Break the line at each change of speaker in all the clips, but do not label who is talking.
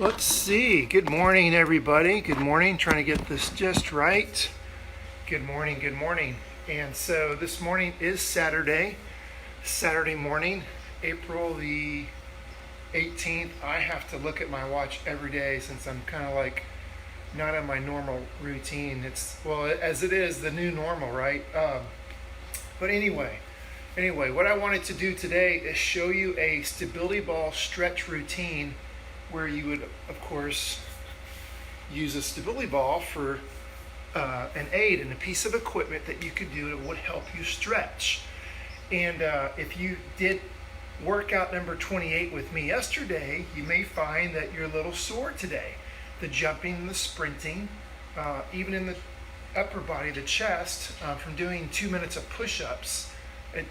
Let's see. Good morning, everybody. Good morning. Trying to get this just right. Good morning. Good morning. And so this morning is Saturday morning, April the 18th. I have to look at my watch every day since I'm kind of like not in my normal routine. It's, well, as it is the new normal, right? But anyway, what I wanted to do today is show you a stability ball stretch routine where you would, of course, use a stability ball for an aid and a piece of equipment that you could do that would help you stretch. And if you did workout number 28 with me yesterday, you may find that you're a little sore today. The jumping and the sprinting, even in the upper body, the chest, from doing 2 minutes of push-ups.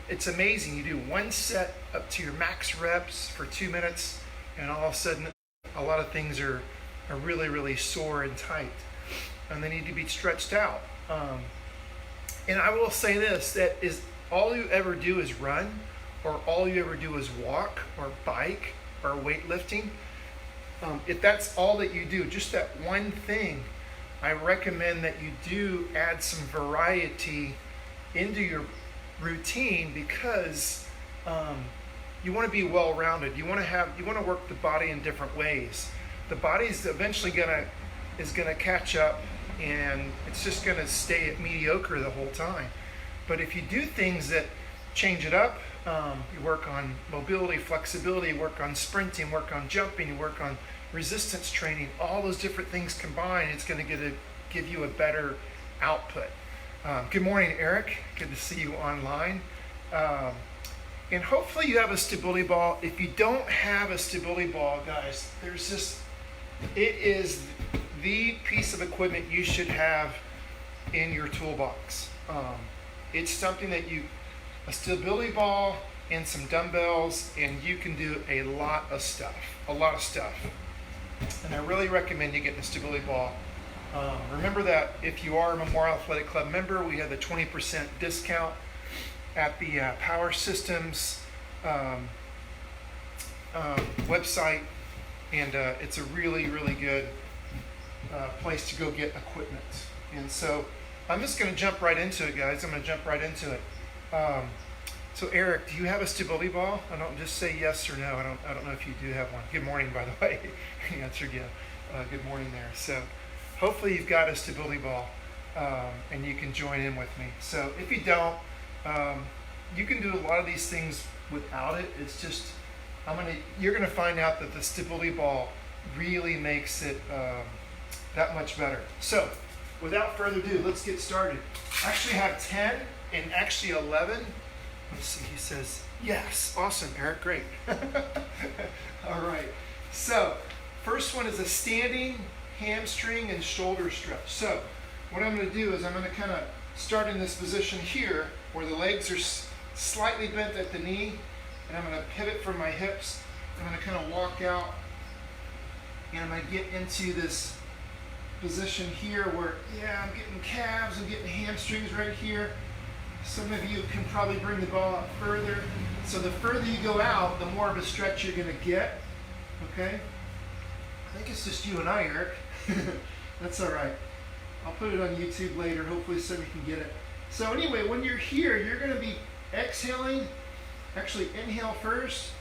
It's amazing. You do one set up to your max reps for 2 minutes, and all of a sudden, a lot of things are really, really sore and tight, and they need to be stretched out. And I will say this, that is all you ever do is run, or all you ever do is walk, or bike, or weightlifting. If that's all that you do, just that one thing, I recommend that you do add some variety into your routine because you want to be well-rounded. You want to work the body in different ways. The body's eventually gonna catch up, and it's just gonna stay at mediocre the whole time. But if you do things that change it up, you work on mobility, flexibility, work on sprinting, work on jumping, you work on resistance training, all those different things combined, it's going to give you a better output. Good morning, Eric. Good to see you online. And hopefully you have a stability ball. If you don't have a stability ball, guys, it is the piece of equipment you should have in your toolbox. It's something that a stability ball and some dumbbells, and you can do a lot of stuff. And I really recommend you getting a stability ball. Remember that if you are a Memorial Athletic Club member, we have the 20% discount at the Power Systems website, and it's a really, really good place to go get equipment. And so I'm just going to jump right into it, guys. I'm going to jump right into it. So Eric, do you have a stability ball? I don't just say yes or no. I don't know if you do have one. Good morning, by the way. He answered yeah. Good morning there. So hopefully you've got a stability ball, and you can join in with me. So if you don't, you can do a lot of these things without it. It's just you're gonna find out that the stability ball really makes it that much better. So without further ado, let's get started. I actually have 10 and actually 11. Let's see, he says, yes, awesome, Eric, great. All right, so first one is a standing hamstring and shoulder stretch. So what I'm gonna do is I'm gonna kind of start in this position here where the legs are slightly bent at the knee, and I'm gonna pivot from my hips. I'm gonna kind of walk out, and I'm gonna get into this position here where, I'm getting calves, I'm getting hamstrings right here. Some of you can probably bring the ball out further. So the further you go out, the more of a stretch you're gonna get, okay? I think it's just you and I, Eric. That's all right. I'll put it on YouTube later. Hopefully somebody can get it. So anyway, when you're here, you're gonna be exhaling. Actually, inhale first.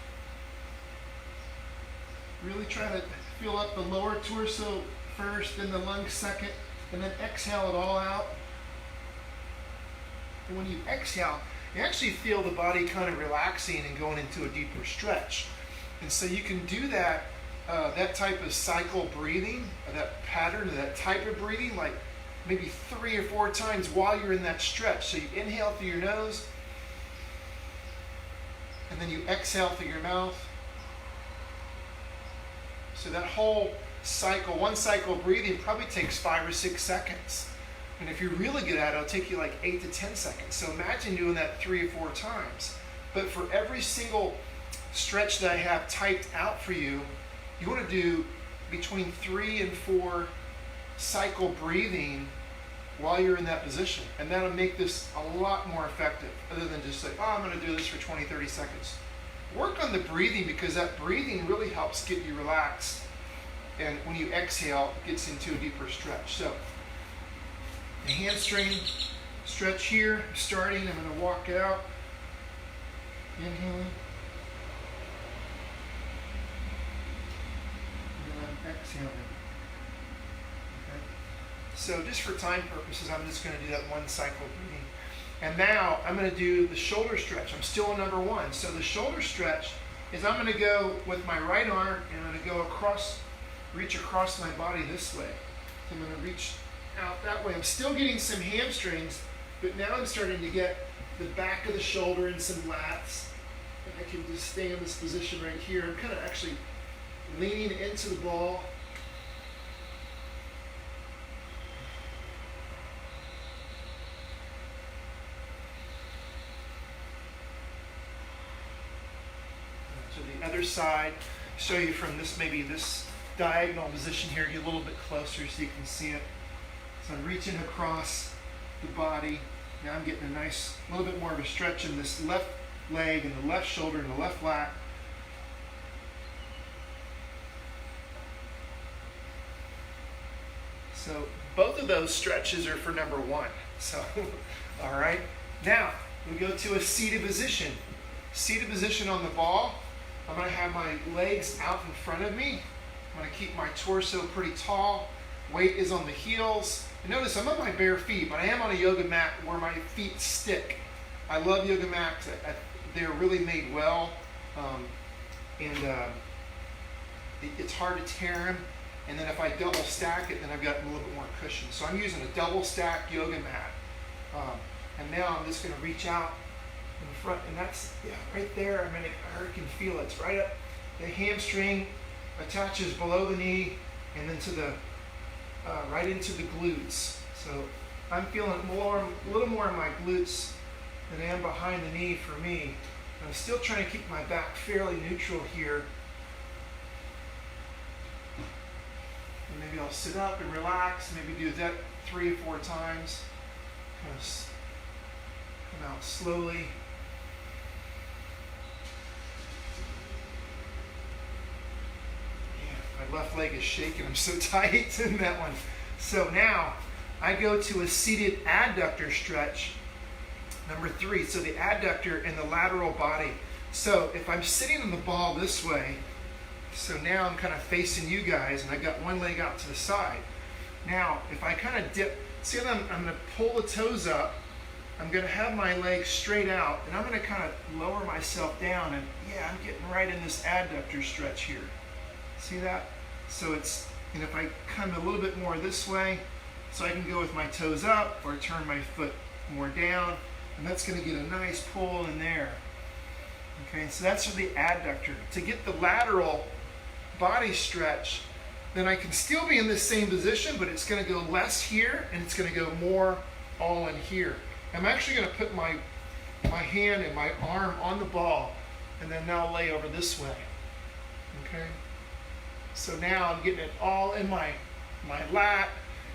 Really try to fill up the lower torso first, then the lunge second, and then exhale it all out. And when you exhale, you actually feel the body kind of relaxing and going into a deeper stretch. And so you can do that, that type of cycle breathing, that pattern, that type of breathing, like maybe 3 or 4 times while you're in that stretch. So you inhale through your nose, and then you exhale through your mouth. So that whole cycle, one cycle of breathing probably takes 5 or 6 seconds. And if you're really good at it, it'll take you like 8 to 10 seconds. So imagine doing that 3 or 4 times. But for every single stretch that I have typed out for you, you want to do between 3 and 4 cycle breathing while you're in that position. And that'll make this a lot more effective, other than just say, I'm going to do this for 20, 30 seconds. Work on the breathing, because that breathing really helps get you relaxed and when you exhale, it gets into a deeper stretch. So the hamstring stretch here, starting. I'm going to walk out, inhaling, and then I'm exhaling. Okay. So just for time purposes, I'm just going to do that one cycle of breathing. And now I'm going to do the shoulder stretch. I'm still on number one. So the shoulder stretch is I'm going to go with my right arm, and I'm going to go across, reach across my body this way. So I'm going to reach out that way. I'm still getting some hamstrings, but now I'm starting to get the back of the shoulder and some lats. And I can just stay in this position right here. I'm kind of actually leaning into the ball. To the other side, show you from this, maybe this diagonal position here, get a little bit closer so you can see it. So I'm reaching across the body. Now I'm getting a nice, little bit more of a stretch in this left leg and the left shoulder and the left lat. So both of those stretches are for number one. So, all right. Now we go to a seated position. Seated position on the ball. I'm going to have my legs out in front of me. I'm going to keep my torso pretty tall. Weight is on the heels. And notice I'm on my bare feet, but I am on a yoga mat where my feet stick. I love yoga mats. They're really made well. It's hard to tear them. And then if I double stack it, then I've got a little bit more cushion. So I'm using a double stack yoga mat. And now I'm just going to reach out in front, and that's, yeah, right there. I mean, I can feel it. It's right up. The hamstring attaches below the knee, and then to the right into the glutes. So I'm feeling a little more in my glutes than I am behind the knee for me. I'm still trying to keep my back fairly neutral here. And maybe I'll sit up and relax. Maybe do that 3 or 4 times. Kind of come out slowly. My left leg is shaking. I'm so tight in that one. So now I go to a seated adductor stretch, number 3. So the adductor and the lateral body. So if I'm sitting on the ball this way, so now I'm kind of facing you guys, and I got one leg out to the side. Now if I kind of dip, see how I'm going to pull the toes up. I'm going to have my legs straight out, and I'm going to kind of lower myself down, and yeah, I'm getting right in this adductor stretch here. See that? So it's, and if I come a little bit more this way, so I can go with my toes up or turn my foot more down, and that's going to get a nice pull in there. Okay, so that's for the adductor. To get the lateral body stretch, then I can still be in this same position, but it's going to go less here, and it's going to go more all in here. I'm actually going to put my hand and my arm on the ball, and then now lay over this way. Okay. So now I'm getting it all in my lat,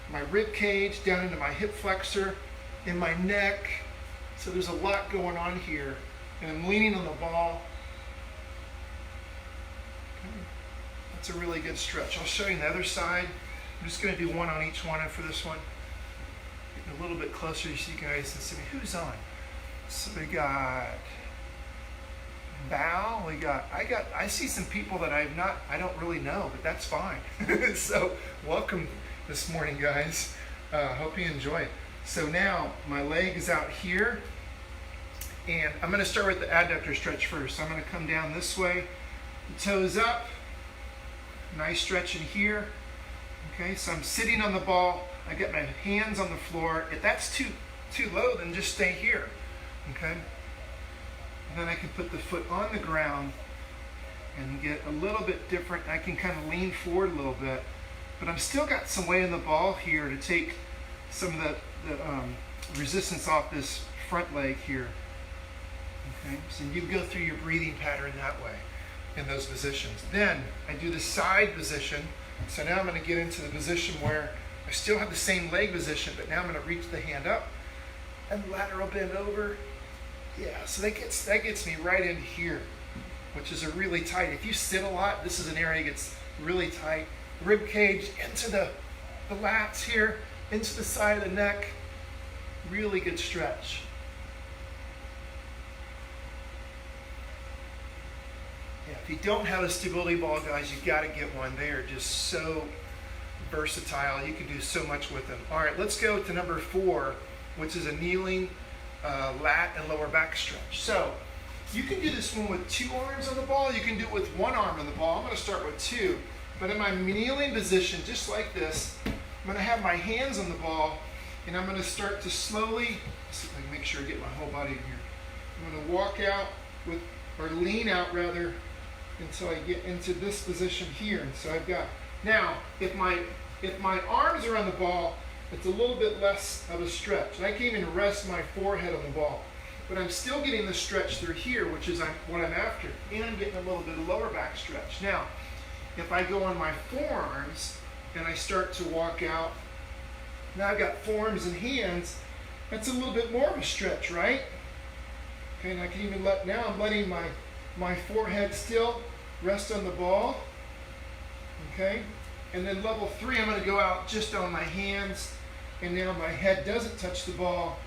my rib cage, down into my hip flexor, in my neck. So there's a lot going on here. And I'm leaning on the ball. Okay. That's a really good stretch. I'll show you the other side. I'm just going to do one on each one for this one. Getting a little bit closer so you guys can see me. Who's on? So we got Bow, I see some people that I don't really know, but that's fine. So welcome this morning, guys. Hope you enjoy it. So now my leg is out here, and I'm going to start with the adductor stretch first. So I'm going to come down this way, the toes up, nice stretch in here. Okay, so I'm sitting on the ball. I got my hands on the floor. If that's too low, then just stay here. Okay. And then I can put the foot on the ground and get a little bit different. I can kind of lean forward a little bit, but I'm still got some weight in the ball here to take some of the resistance off this front leg here. Okay, so you go through your breathing pattern that way in those positions. Then I do the side position. So now I'm going to get into the position where I still have the same leg position, but now I'm going to reach the hand up and lateral bend over. Yeah, so that gets me right in here, which is a really tight. If you sit a lot, this is an area that gets really tight. rib cage into the lats here, into the side of the neck. Really good stretch. Yeah, if you don't have a stability ball, guys, you got to get one. They are just so versatile. You can do so much with them. All right, let's go to number 4, which is a kneeling lat and lower back stretch. So you can do this one with 2 arms on the ball. You can do it with 1 arm on the ball. I'm going to start with 2. But in my kneeling position, just like this, I'm going to have my hands on the ball, and I'm going to start to slowly, see if I can make sure I get my whole body in here. I'm going to walk out with, or lean out rather, until I get into this position here. And so I've got, now, if my arms are on the ball, it's a little bit less of a stretch. And I can even rest my forehead on the ball. But I'm still getting the stretch through here, which is what I'm after. And I'm getting a little bit of lower back stretch. Now, if I go on my forearms and I start to walk out, now I've got forearms and hands, that's a little bit more of a stretch, right? Okay, and I can even now I'm letting my forehead still rest on the ball. Okay, and then level 3, I'm going to go out just on my hands, and now my head doesn't touch the ball,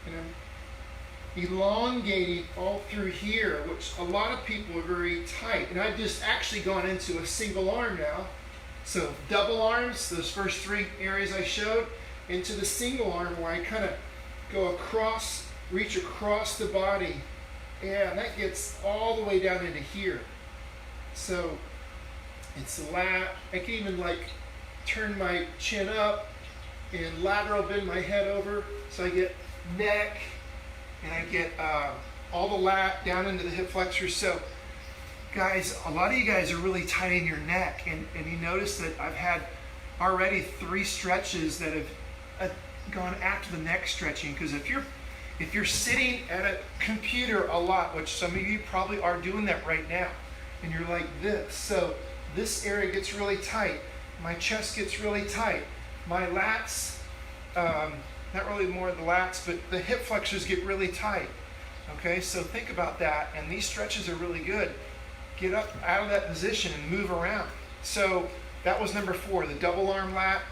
and I'm elongating all through here, which a lot of people are very tight. And I've just actually gone into a single arm now. So double arms, those first 3 areas I showed, into the single arm where I kind of go across, reach across the body. And that gets all the way down into here. So it's the lat. I can even like turn my chin up and lateral bend my head over. So I get neck, and I get all the lat down into the hip flexors. So guys, a lot of you guys are really tight in your neck, and you notice that I've had already 3 stretches that have gone after the neck stretching. Because if you're sitting at a computer a lot, which some of you probably are doing that right now, and you're like this, so this area gets really tight, my chest gets really tight, my lats, not really more of the lats, but the hip flexors get really tight. Okay, so think about that, and these stretches are really good. Get up out of that position and move around. So that was number 4, the double arm lat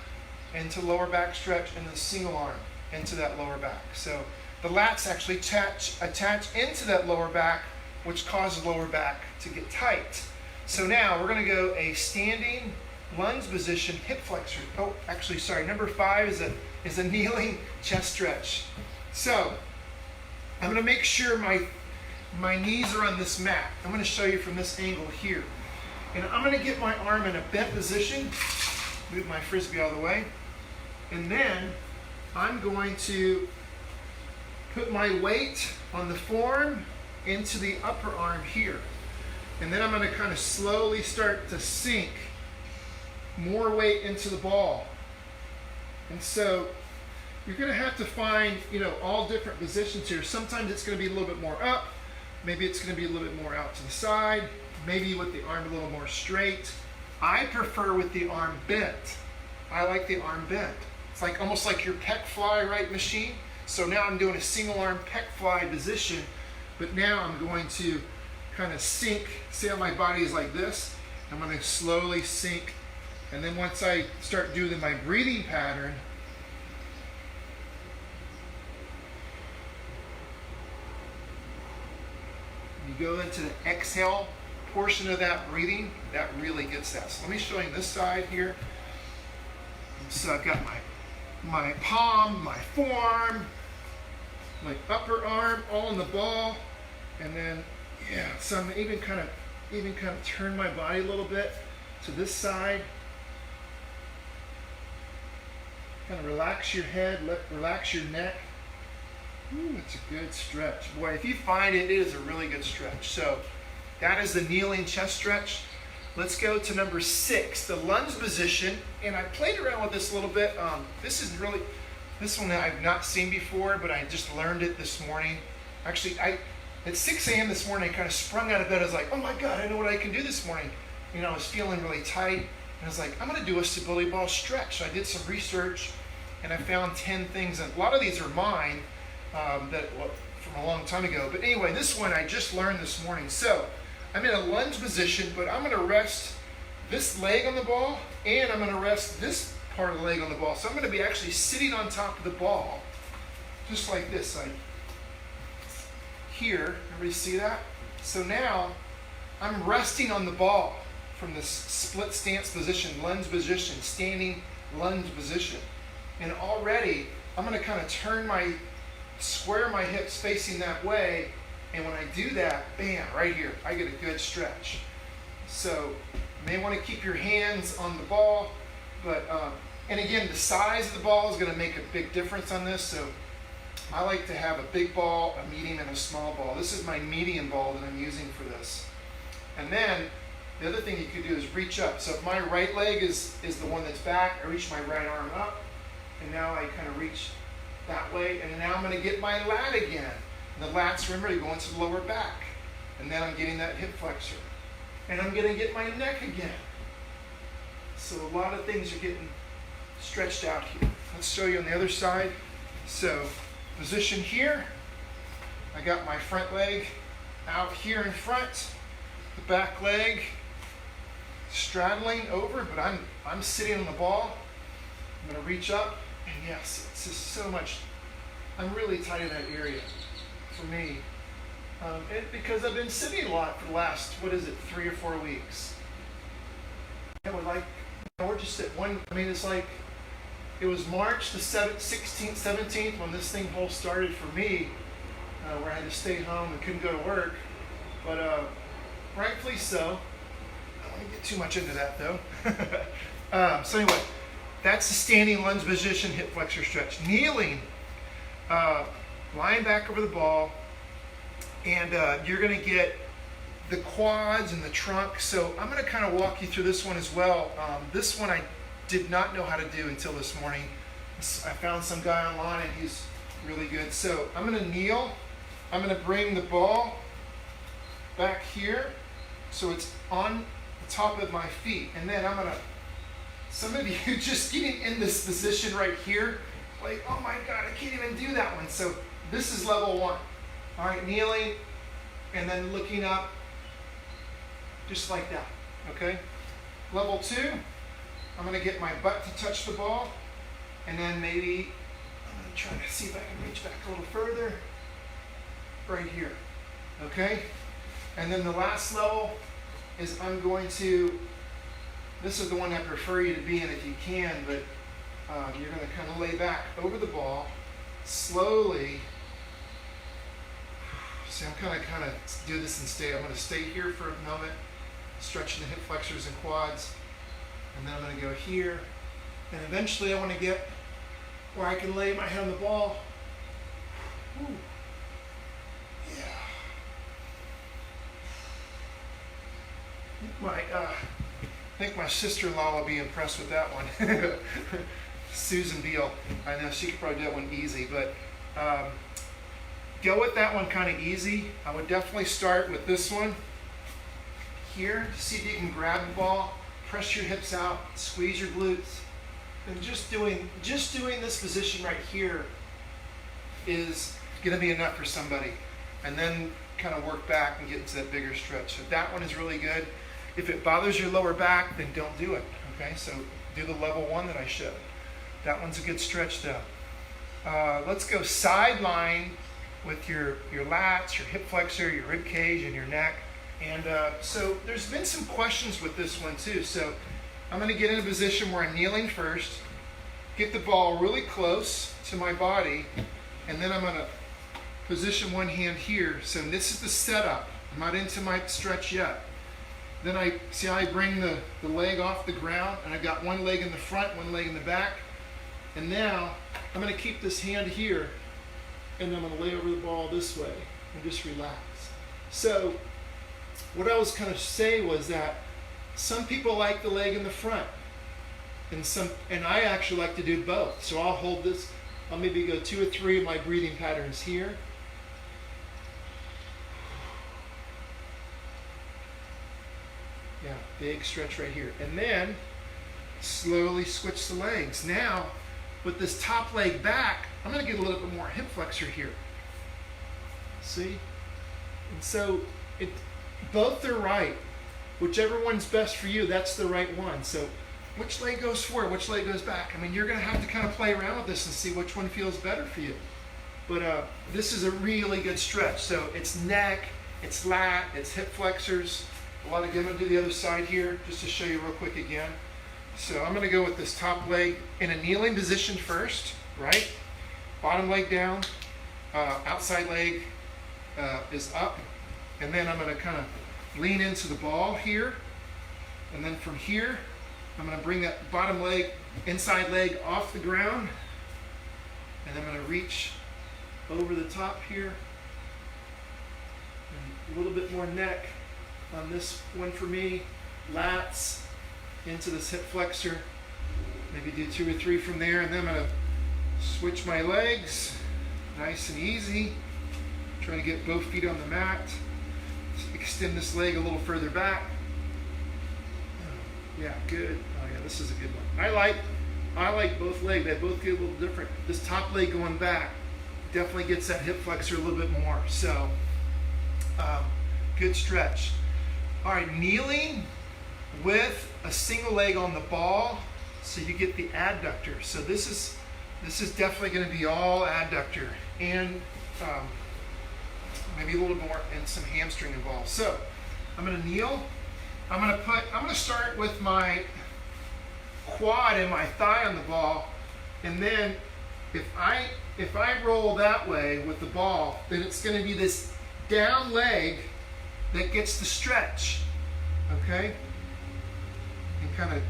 into lower back stretch, and the single arm into that lower back. So the lats actually attach into that lower back, which causes lower back to get tight. So now we're going to go a standing lunge position hip flexor. Oh, actually, sorry. Number 5 is a kneeling chest stretch. So I'm going to make sure my knees are on this mat. I'm going to show you from this angle here. And I'm going to get my arm in a bent position. Move my frisbee out of the way. And then I'm going to put my weight on the forearm into the upper arm here. And then I'm going to kind of slowly start to sink more weight into the ball. And so you're going to have to find, all different positions here. Sometimes it's going to be a little bit more up. Maybe it's going to be a little bit more out to the side. Maybe with the arm a little more straight. I prefer with the arm bent. I like the arm bent. It's like almost like your pec fly, right, machine? So now I'm doing a single arm pec fly position, but now I'm going to kind of sink. See how my body is like this? I'm going to slowly sink. And then once I start doing my breathing pattern, you go into the exhale portion of that breathing, that really gets that. So let me show you this side here. So I've got my palm, my forearm, my upper arm, all in the ball, and then so I'm even kind of turn my body a little bit to this side. Kind of relax your head, relax your neck. Ooh, it's a good stretch. Boy, if you find it, it is a really good stretch. So that is the kneeling chest stretch. Let's go to number 6, the lunge position. And I played around with this a little bit. This one I've not seen before, but I just learned it this morning. Actually, at 6 a.m. this morning, I kind of sprung out of bed. I was like, oh my God, I know what I can do this morning. I was feeling really tight. And I was like, I'm going to do a stability ball stretch. So I did some research, and I found 10 things. And a lot of these are mine from a long time ago. But anyway, this one I just learned this morning. So I'm in a lunge position, but I'm going to rest this leg on the ball, and I'm going to rest this part of the leg on the ball. So I'm going to be actually sitting on top of the ball, just like this, like here. Everybody see that? So now I'm resting on the ball from this split stance position, lunge position, standing lunge position. And already I'm going to kind of square my hips facing that way. And when I do that, bam, right here, I get a good stretch. So you may want to keep your hands on the ball, but, and again, the size of the ball is going to make a big difference on this. So I like to have a big ball, a medium, and a small ball. This is my medium ball that I'm using for this. And then the other thing you could do is reach up. So if my right leg is the one that's back, I reach my right arm up, and now I kind of reach that way, and now I'm going to get my lat again. And the lats, remember, they go into the lower back. And then I'm getting that hip flexor. And I'm going to get my neck again. So a lot of things are getting stretched out here. Let's show you on the other side. So position here. I got my front leg out here in front. The back leg straddling over, but I'm sitting on the ball. I'm going to reach up, and yes, it's just so much. I'm really tight in that area for me. Because I've been sitting a lot for the last, 3 or 4 weeks. And we're just at one, it's like, it was March the 16th, 17th when this thing whole started for me, where I had to stay home and couldn't go to work. But rightfully so. I don't want to get too much into that though. So anyway, that's the standing lunge position, hip flexor stretch. Kneeling, lying back over the ball, and you're going to get the quads and the trunk. So I'm going to kind of walk you through this one as well. This one I did not know how to do until this morning. I found some guy online and he's really good. So I'm going to kneel. I'm going to bring the ball back here so it's on the top of my feet. And then I'm going to, some of you just getting in this position right here, like, oh my God, I can't even do that one. So this is level 1. All right, kneeling and then looking up just like that, okay? Level 2, I'm going to get my butt to touch the ball, and then maybe I'm going to try to see if I can reach back a little further right here, okay? And then the last level is I'm going to, this is the one I prefer you to be in if you can, but you're going to kind of lay back over the ball slowly. See, I'm kind of do this and stay. I'm going to stay here for a moment, stretching the hip flexors and quads, and then I'm going to go here, and eventually I want to get where I can lay my head on the ball. Ooh. Yeah. I think my sister-in-law will be impressed with that one. Susan Beal. I know she could probably do that one easy, but go with that one kind of easy. I would definitely start with this one here. See if you can grab the ball, press your hips out, squeeze your glutes. And just doing this position right here is going to be enough for somebody. And then kind of work back and get into that bigger stretch. So that one is really good. If it bothers your lower back, then don't do it. Okay, so do the level 1 that I showed. That one's a good stretch though. Let's go sideline with your lats, your hip flexor, your rib cage, and your neck. And so there's been some questions with this one too. So I'm going to get in a position where I'm kneeling first, get the ball really close to my body, and then I'm going to position one hand here. So this is the setup. I'm not into my stretch yet. Then I see how I bring the leg off the ground, and I've got one leg in the front, one leg in the back. And now I'm going to keep this hand here, and I'm going to lay over the ball this way and just relax. So what I was kind of saying was that some people like the leg in the front, and I actually like to do both. So I'll hold this. I'll maybe go 2 or 3 of my breathing patterns here. Yeah, big stretch right here. And then slowly switch the legs. Now, with this top leg back, I'm going to get a little bit more hip flexor here. See? And so both are right. whichever one's best for you, that's the right one. So which leg goes forward, which leg goes back? I mean, you're going to have to kind of play around with this and see which one feels better for you. But this is a really good stretch. So it's neck, it's lat, it's hip flexors. A lot of, I'm going to do the other side here just to show you real quick again. So I'm going to go with this top leg in a kneeling position first, right? Bottom leg down, outside leg is up. And then I'm going to kind of lean into the ball here. And then from here, I'm going to bring that bottom leg, inside leg off the ground. And I'm going to reach over the top here. And a little bit more neck on this one for me. Lats into this hip flexor. Maybe do 2 or 3 from there. And then I'm going to switch my legs. Nice and easy. Trying to get both feet on the mat. Extend this leg a little further back. Yeah, good. Oh yeah, this is a good one. I like both legs. They both get a little different. This top leg going back definitely gets that hip flexor a little bit more. So, good stretch. All right, kneeling with a single leg on the ball, so you get the adductor. So this is definitely going to be all adductor and maybe a little more and some hamstring involved. So I'm going to kneel. I'm going to start with my quad and my thigh on the ball, and then if I roll that way with the ball, then it's going to be this down leg that gets the stretch. Okay? And kind of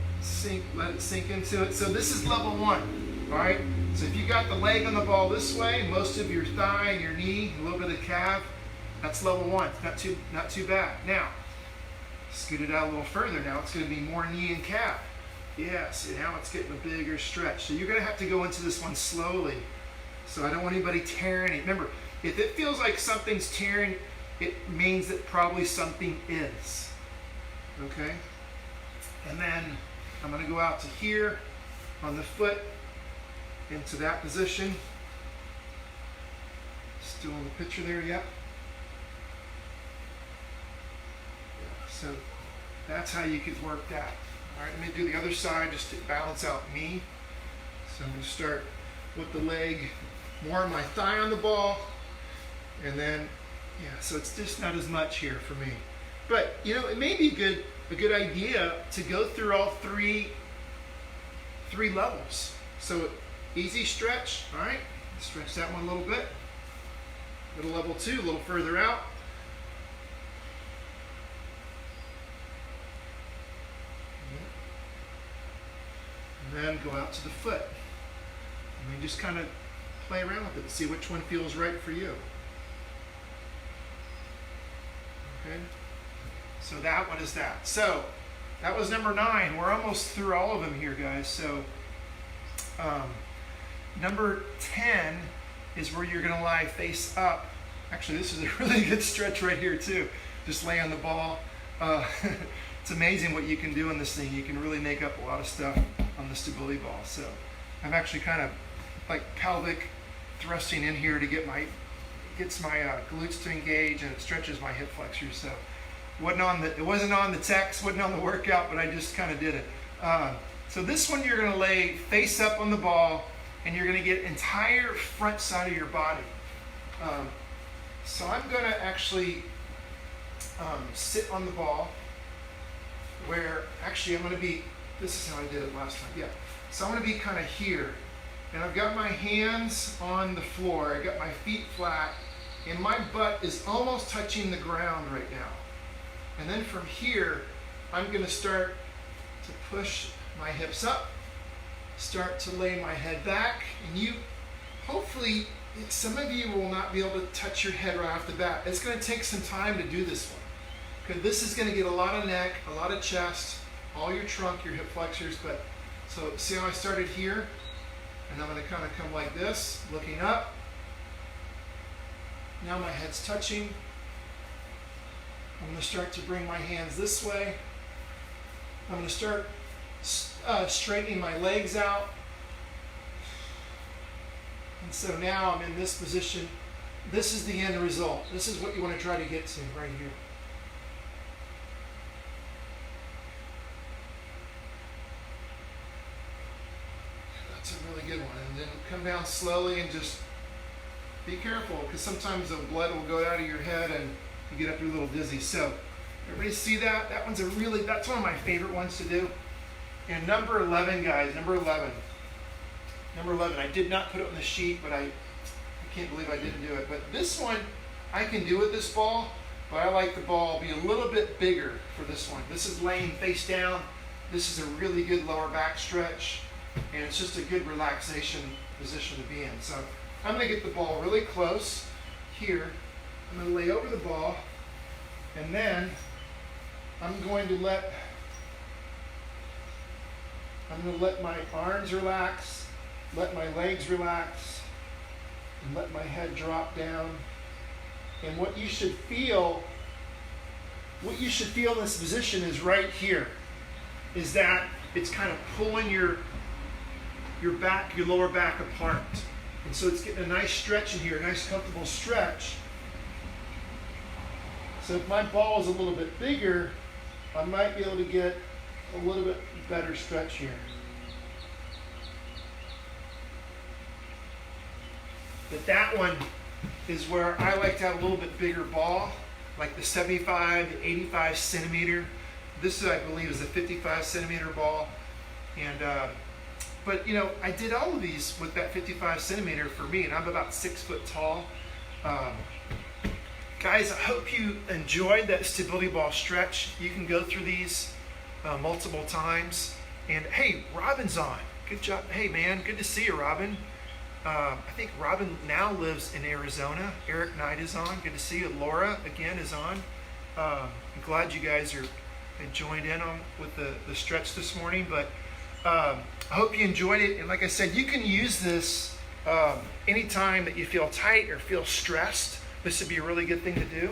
let it sink into it. So this is level 1. All right? So if you got the leg on the ball this way, most of your thigh and your knee, a little bit of calf, that's level 1. Not too bad. Now, scoot it out a little further. Now it's going to be more knee and calf. Yeah, see, now it's getting a bigger stretch. So you're going to have to go into this one slowly. So I don't want anybody tearing it. Remember, if it feels like something's tearing, it means that probably something is. Okay? And then I'm going to go out to here on the foot into that position. Still in the picture there, yep. So that's how you could work that. All right, let me do the other side just to balance out me. So I'm going to start with the leg, more of my thigh on the ball, and then, yeah, so it's just not as much here for me. But, you know, it may be a good idea to go through all three levels. So easy stretch, all right? Stretch that one a little bit. Go to level 2, a little further out. And then go out to the foot. And then just kind of play around with it, see which one feels right for you. Okay? So that one is that. So that was number 9. We're almost through all of them here, guys. So number 10 is where you're going to lie face up. Actually, this is a really good stretch right here too. Just lay on the ball. It's amazing what you can do in this thing. You can really make up a lot of stuff on the stability ball. So I'm actually kind of like pelvic thrusting in here to get gets my glutes to engage, and it stretches my hip flexors. So it wasn't on the text, wasn't on the workout, but I just kind of did it. So this one you're going to lay face up on the ball, and you're going to get entire front side of your body. So I'm going to actually sit on the ball, where actually I'm going to be, this is how I did it last time, yeah. So I'm going to be kind of here, and I've got my hands on the floor, I got my feet flat, and my butt is almost touching the ground right now. And then from here, I'm going to start to push my hips up, start to lay my head back, and you, hopefully, some of you will not be able to touch your head right off the bat. It's going to take some time to do this one, because this is going to get a lot of neck, a lot of chest, all your trunk, your hip flexors. But so see how I started here, and I'm going to kind of come like this, looking up. Now my head's touching. I'm going to start to bring my hands this way. I'm going to start straightening my legs out. And so now I'm in this position. This is the end result. This is what you want to try to get to right here. That's a really good one. And then come down slowly and just be careful, because sometimes the blood will go out of your head and you get up a little dizzy. So everybody see that? That's one of my favorite ones to do. And number 11, guys, number 11. Number 11, I did not put it on the sheet, but I can't believe I didn't do it. But this one, I can do with this ball, but I like the ball be a little bit bigger for this one. This is laying face down. This is a really good lower back stretch, and it's just a good relaxation position to be in. So I'm going to get the ball really close here. I'm going to lay over the ball, and then I'm going to let my arms relax, let my legs relax, and let my head drop down. And what you should feel in this position is right here, is that it's kind of pulling your back, your lower back apart. And so it's getting a nice stretch in here, a nice comfortable stretch. So if my ball is a little bit bigger, I might be able to get a little bit better stretch here. But that one is where I like to have a little bit bigger ball, like the 75 to 85 centimeter. This, I believe, is a 55 centimeter ball. And but you know, I did all of these with that 55 centimeter for me, and I'm about 6 foot tall. Guys, I hope you enjoyed that stability ball stretch. You can go through these multiple times. And hey, Robin's on. Good job. Hey man, good to see you, Robin. I think Robin now lives in Arizona. Eric Knight is on. Good to see you. Laura, again, is on. I'm glad you guys are joined in on with the stretch this morning. But I hope you enjoyed it. And like I said, you can use this anytime that you feel tight or feel stressed. This would be a really good thing to do.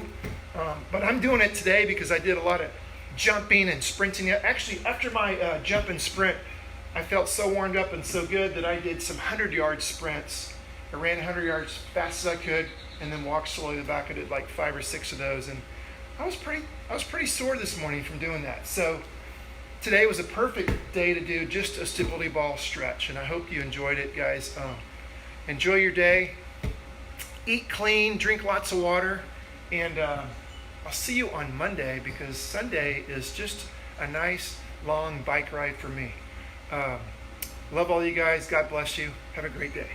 But I'm doing it today because I did a lot of jumping and sprinting. Actually, after my jump and sprint, I felt so warmed up and so good that I did some 100-yard sprints. I ran 100 yards fast as I could and then walked slowly back. I did like 5 or 6 of those, and I was pretty sore this morning from doing that. So today was a perfect day to do just a stability ball stretch, and I hope you enjoyed it, guys. Enjoy your day. Eat clean, drink lots of water, and I'll see you on Monday, because Sunday is just a nice long bike ride for me. Love all you guys. God bless you. Have a great day.